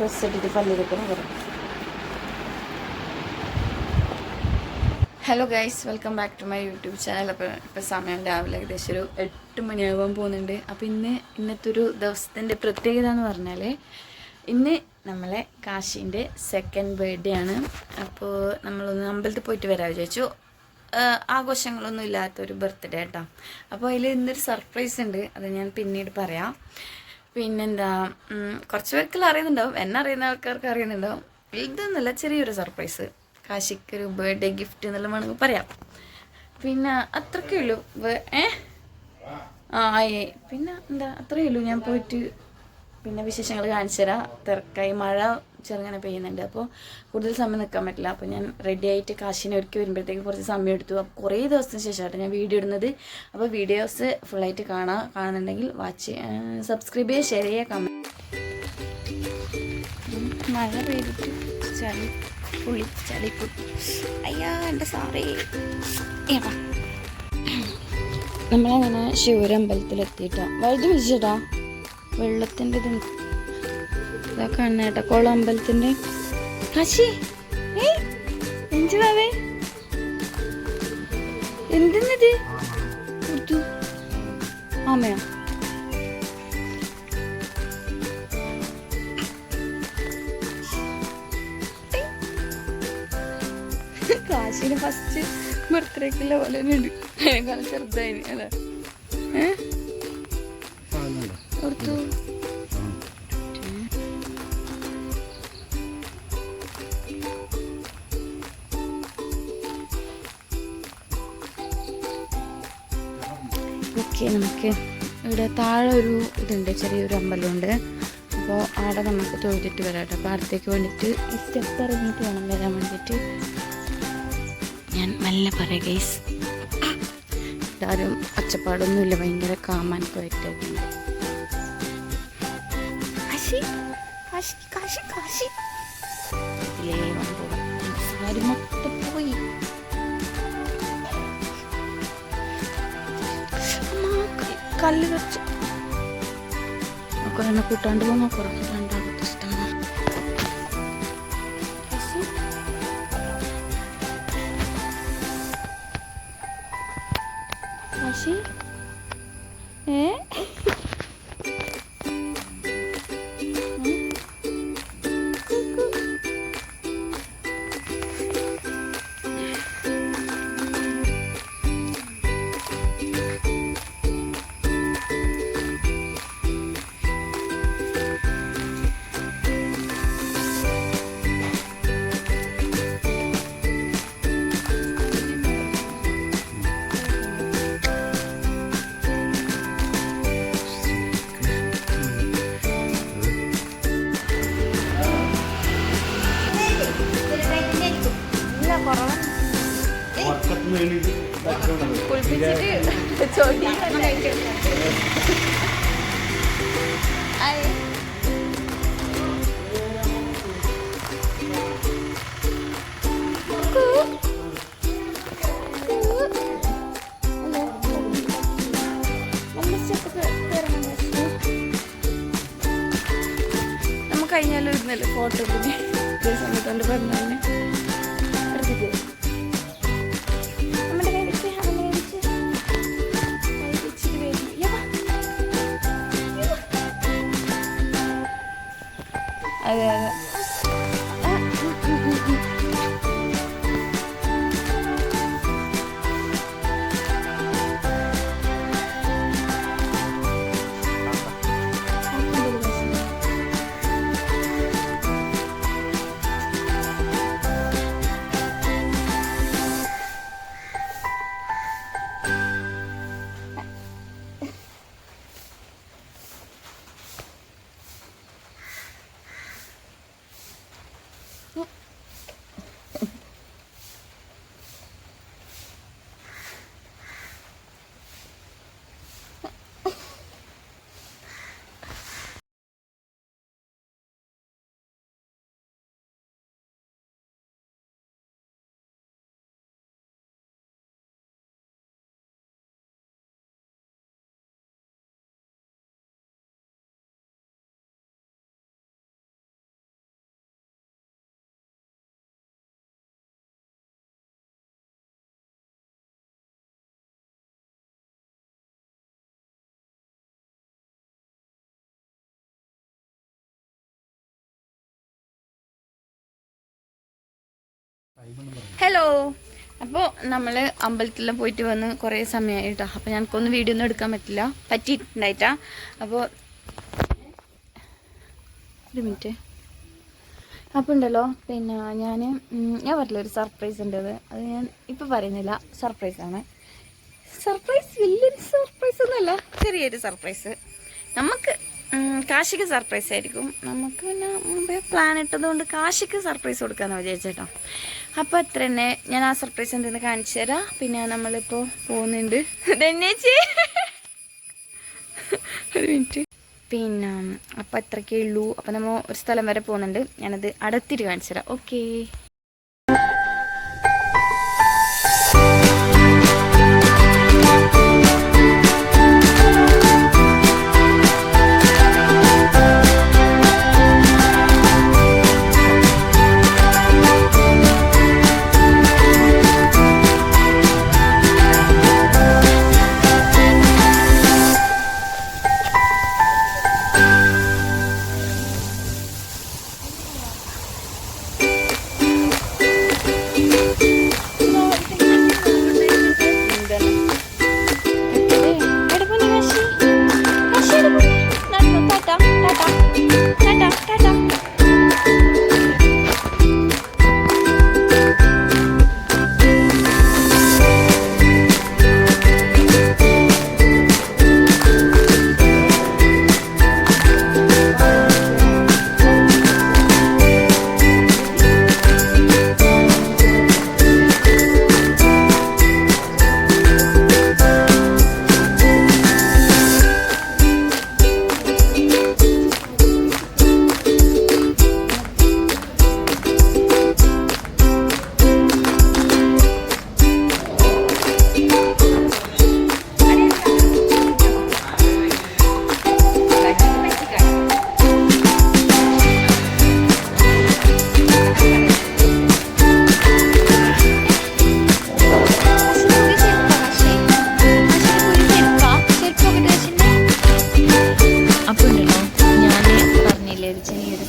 Dress ഇട്ടിട്ട് പല്ലിരിക്കണം പറയും. Hello guys, welcome back to my YouTube channel. ഇപ്പോൾ സമയം രാവിലെ ഏകദേശം ഒരു 8 മണിയാകാൻ പോകുന്നുണ്ട്. അപ്പോൾ ഇന്നത്തെ ഒരു ദിവസത്തിൻ്റെ പ്രത്യേകത എന്ന് പറഞ്ഞാൽ ഇന്ന് നമ്മളെ കാശീൻ്റെ സെക്കൻഡ് ബർത്ത്ഡേ ആണ്. അപ്പോൾ നമ്മളൊന്ന് അമ്പലത്തിൽ പോയിട്ട് വരാൻ വിചാരിച്ചു. ആഘോഷങ്ങളൊന്നും ഇല്ലാത്തൊരു ബർത്ത്ഡേ കേട്ടോ. അപ്പോൾ അതിൽ ഇന്നൊരു സർപ്രൈസ് ഉണ്ട്, അത് ഞാൻ പിന്നീട് പറയാം. പിന്നെന്താ, കുറച്ച് പേർക്കെല്ലാം അറിയുന്നുണ്ടാവും, എന്നെ അറിയുന്ന ആൾക്കാർക്ക് അറിയുന്നുണ്ടാവും. ഇതൊന്നുമല്ല, ചെറിയൊരു സർപ്രൈസ്, കാശിക്കൊരു ബർത്ത്ഡേ ഗിഫ്റ്റ് എന്നെല്ലാം വേണമെങ്കിൽ പറയാം. പിന്നെ അത്രക്കേ ഉള്ളൂ. പിന്നെ എന്താ, അത്രയേ ഉള്ളൂ. ഞാൻ പോയിട്ട് പിന്നെ വിശേഷങ്ങൾ കാണിച്ചു തരാം. തിരക്കായി, മഴ ചെറുങ്ങനെ പെയ്യുന്നുണ്ട്, അപ്പോൾ കൂടുതൽ സമയം നിൽക്കാൻ പറ്റില്ല. അപ്പോൾ ഞാൻ റെഡി ആയിട്ട് കാശിനെ ഒരുക്കി വരുമ്പോഴത്തേക്ക് കുറച്ച് സമയം എടുത്തു. അപ്പോൾ കുറേ ദിവസത്തിന് ശേഷമായിട്ട് ഞാൻ വീഡിയോ ഇടുന്നത്. അപ്പോൾ വീഡിയോസ് ഫുള്ളായിട്ട് കാണുന്നുണ്ടെങ്കിൽ സബ്സ്ക്രൈബ് ചെയ്യുക, ഷെയർ ചെയ്യുക, കമൻറ്റ്. മഴ പെയ്തിട്ട് ചളിക്കുട്ടി അയ്യാ എൻ്റെ സാറേ. നമ്മളങ്ങനെ ശിവരമ്പലത്തിലെത്തിയിട്ടാ വഴുതി വെച്ചിട്ടാ വെള്ളത്തിൻ്റെ ഇതാ കാണുന്നേട്ടാ, കോളം അമ്പലത്തിൻ്റെ. കാശി എന്തുവാവേ, എന്തെന്നത് കൊടുത്തു ആമയോ? കാശിന് ഫസ്റ്റ് ബർത്ത്ഡേക്കുള്ള പോലെ തന്നെ ഉണ്ട്, അതിനേക്കാളും ചെറുതായി അല്ലേ? കൊടുത്തു. ഓക്കെ, നമുക്ക് ഇവിടെ താഴെ ഒരു ഇതുണ്ട്, ചെറിയൊരു അമ്പലമുണ്ട്. അപ്പോൾ അവിടെ നമുക്ക് തൊഴുതിട്ട് വരാം കേട്ടോ. അപ്പോൾ അടുത്തേക്ക് വേണ്ടിയിട്ട് ഈ സ്റ്റെപ്പ് ഇറങ്ങിയിട്ട് വേണം വരാൻ വേണ്ടിയിട്ട്. ഞാൻ നല്ല പറയാം ഗൈസ്, ആരും ഒച്ചപ്പാടൊന്നുമില്ല, ഭയങ്കര കാമാൻ പോയിട്ടായിട്ടുണ്ട്. കാശി കാശി കാശി കാശി ഇതിലേ വന്നു സാരി മൊത്തം പോയി. കല്ല് വെച്ച് നോക്കണം, എന്നെ കൂട്ടാണ്ട് പോകുന്ന കുറച്ച് രണ്ടാമത്തെ ഇഷ്ടമാണ്. കാശി കുളിപ്പിച്ചിട്ട് ചോദി നമുക്ക് കഴിഞ്ഞാലും ഇരുന്നല്ലോ ഫോട്ടോ പിന്നെ സമയത്തോണ്ട് പറഞ്ഞാൽ എടുത്തിട്ട് അതെ അതെ. ഹലോ. അപ്പോൾ നമ്മൾ അമ്പലത്തിലെല്ലാം പോയിട്ട് വന്ന് കുറേ സമയമായിട്ടോ. അപ്പോൾ ഞങ്ങൾക്കൊന്നും വീഡിയോ ഒന്നും എടുക്കാൻ പറ്റിയിട്ടുണ്ടായിട്ടാ. അപ്പോൾ ഒരു മിനിറ്റ്. അപ്പോൾ ഉണ്ടല്ലോ, പിന്നെ ഞാൻ പറഞ്ഞില്ല ഒരു സർപ്രൈസ് ഉണ്ട്. അത് ഞാൻ ഇപ്പോൾ പറയുന്നില്ല. സർപ്രൈസാണ്. സർപ്രൈസ് വലിയൊരു സർപ്രൈസ് ഒന്നുമല്ല, ചെറിയൊരു സർപ്രൈസ്. നമുക്ക് കാശിക്ക് സർപ്രൈസ് ആയിരിക്കും. നമുക്ക് പിന്നെ മുമ്പേ പ്ലാൻ ഇട്ടതുകൊണ്ട് കാശിക്ക് സർപ്രൈസ് കൊടുക്കാമെന്ന് വിചാരിച്ചേട്ടോ. അപ്പോൾ അത്ര തന്നെ. ഞാൻ ആ സർപ്രൈസ് എന്തെന്ന് കാണിച്ചു തരാം. പിന്നെ നമ്മളിപ്പോൾ പോകുന്നുണ്ട്. ധന്യേച്ചി ഒരു മിനിറ്റ്. പിന്നെ അപ്പോൾ അത്രയ്ക്കേ ഉള്ളൂ. അപ്പോൾ നമ്മൾ ഒരു സ്ഥലം വരെ പോകുന്നുണ്ട്. ഞാനത് അടുത്തിട്ട് കാണിച്ചു തരാം. ഓക്കേ.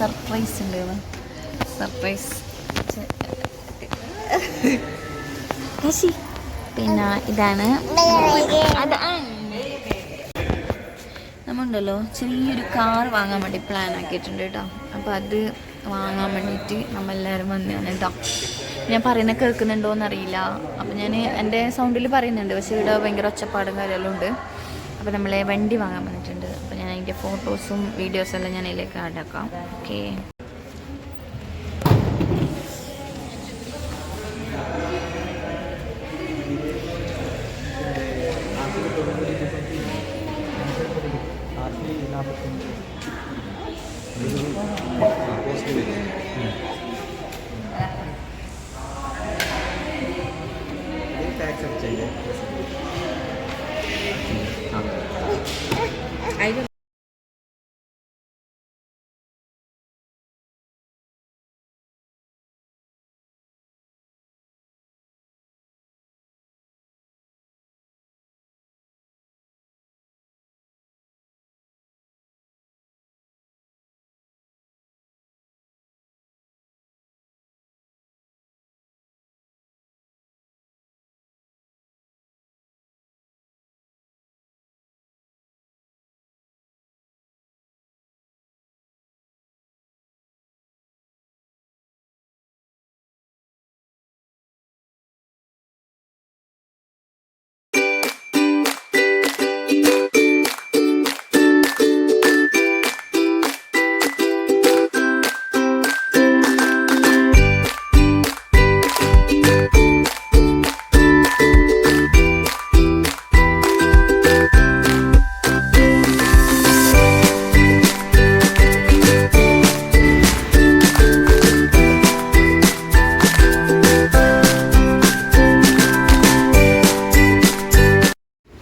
സർപ്രൈസ് ഉണ്ട്. സർപ്രൈസ് പിന്നെ ഇതാണ്. നമ്മളുണ്ടല്ലോ ചെറിയൊരു കാർ വാങ്ങാൻ വേണ്ടി പ്ലാൻ ആക്കിയിട്ടുണ്ട് കേട്ടോ. അപ്പോൾ അത് വാങ്ങാൻ വേണ്ടിയിട്ട് നമ്മളെല്ലാവരും വന്നതാണ് കേട്ടോ. ഞാൻ പറയുന്നത് കേൾക്കുന്നുണ്ടോയെന്ന് അറിയില്ല. അപ്പോൾ ഞാൻ എൻ്റെ സൗണ്ടിൽ പറയുന്നുണ്ട്, പക്ഷേ ഇവിടെ ഭയങ്കര ഒച്ചപ്പാടും കാര്യമെല്ലാം ഉണ്ട്. അപ്പോൾ നമ്മളെ വണ്ടി വാങ്ങാൻ വന്നിട്ടുണ്ട്. അപ്പോൾ ഞാൻ അതിൻ്റെ ഫോട്ടോസും വീഡിയോസും എല്ലാം ഞാൻ അതിലേക്ക് ആഡ് ആക്കാം. ഓക്കെ.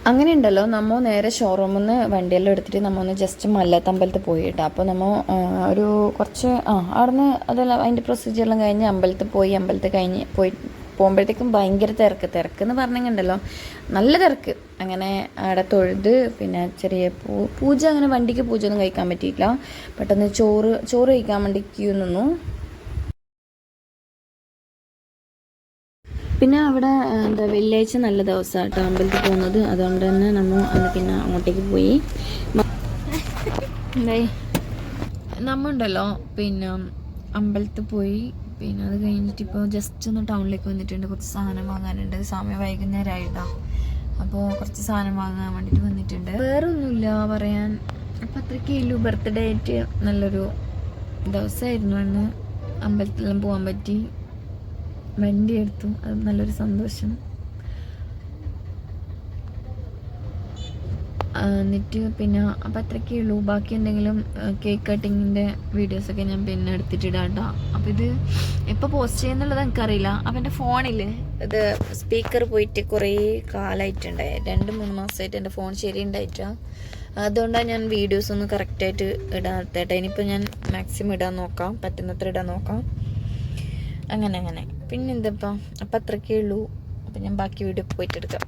അങ്ങനെ ഉണ്ടല്ലോ, നമ്മൾ നേരെ ഷോറൂമിൽ നിന്ന് വണ്ടിയെല്ലാം എടുത്തിട്ട് നമ്മൾ ഒന്ന് ജസ്റ്റ് മല്ലത്തമ്പലത്തിൽ പോയി കേട്ടോ. അപ്പോൾ നമ്മൾ ഒരു കുറച്ച് അവിടെ നിന്ന് അതെല്ലാം അതിൻ്റെ പ്രൊസീജിയറെല്ലാം കഴിഞ്ഞ് അമ്പലത്തിൽ പോകുമ്പോഴത്തേക്കും ഭയങ്കര തിരക്കെന്ന് പറഞ്ഞിട്ടുണ്ടല്ലോ, നല്ല തിരക്ക്. അങ്ങനെ അവിടെ തൊഴുത് പിന്നെ ചെറിയ പൂജ, അങ്ങനെ വണ്ടിക്ക് പൂജ ഒന്നും കഴിക്കാൻ പറ്റിയില്ല. പെട്ടെന്ന് ചോറ് കഴിക്കാൻ വേണ്ടി ക്യൂ നിന്നു. പിന്നെ അവിടെ എന്താ വെള്ളിയാഴ്ച നല്ല ദിവസമാണ് കേട്ടോ അമ്പലത്തിൽ പോകുന്നത്. അതുകൊണ്ട് തന്നെ നമ്മൾ അന്ന് പിന്നെ അങ്ങോട്ടേക്ക് പോയി. നമ്മളുണ്ടല്ലോ പിന്നെ അമ്പലത്തിൽ പോയി. പിന്നെ അത് കഴിഞ്ഞിട്ട് ഇപ്പോൾ ജസ്റ്റ് ഒന്ന് ടൗണിലേക്ക് വന്നിട്ടുണ്ട്. കുറച്ച് സാധനം വാങ്ങാനുണ്ട്. സമയം വൈകുന്നേരമായിട്ടോ. അപ്പോൾ കുറച്ച് സാധനം വാങ്ങാൻ വേണ്ടിയിട്ട് വന്നിട്ടുണ്ട്. വേറെ ഒന്നുമില്ല പറയാൻ. അപ്പം അത്രയ്ക്കേ ഉള്ളൂ. ബർത്ത്ഡേ ആയിട്ട് നല്ലൊരു ദിവസമായിരുന്നു അന്ന്. അമ്പലത്തിലെല്ലാം പോകാൻ പറ്റി. വണ്ടി എടുത്തു. അത് നല്ലൊരു സന്തോഷം. എന്നിട്ട് പിന്നെ അപ്പം അത്രയ്ക്കേ ഉള്ളൂ. ബാക്കി എന്തെങ്കിലും കേക്ക് കട്ടിങ്ങിൻ്റെ വീഡിയോസൊക്കെ ഞാൻ പിന്നെ എടുത്തിട്ടിടാം കേട്ടോ. അപ്പോൾ ഇത് എപ്പോൾ പോസ്റ്റ് ചെയ്യുന്നുള്ളത് എനിക്കറിയില്ല. അപ്പം എൻ്റെ ഫോണിൽ ഇത് സ്പീക്കർ പോയിട്ട് കുറേ കാലമായിട്ടുണ്ടായി. 2-3 മാസമായിട്ട് എൻ്റെ ഫോൺ ശരി ഉണ്ടായിട്ടാണ്. അതുകൊണ്ടാണ് ഞാൻ വീഡിയോസൊന്നും കറക്റ്റായിട്ട് ഇടാത്തേട്ടെ. ഇനിയിപ്പോൾ ഞാൻ മാക്സിമം ഇടാൻ നോക്കാം, പറ്റുന്നത്ര ഇടാൻ നോക്കാം. അങ്ങനെ പിന്നെന്താ അപ്പം അത്രയ്ക്കേ ഉള്ളൂ. അപ്പം ഞാൻ ബാക്കി വീഡിയോ പോയിട്ട് എടുക്കാം.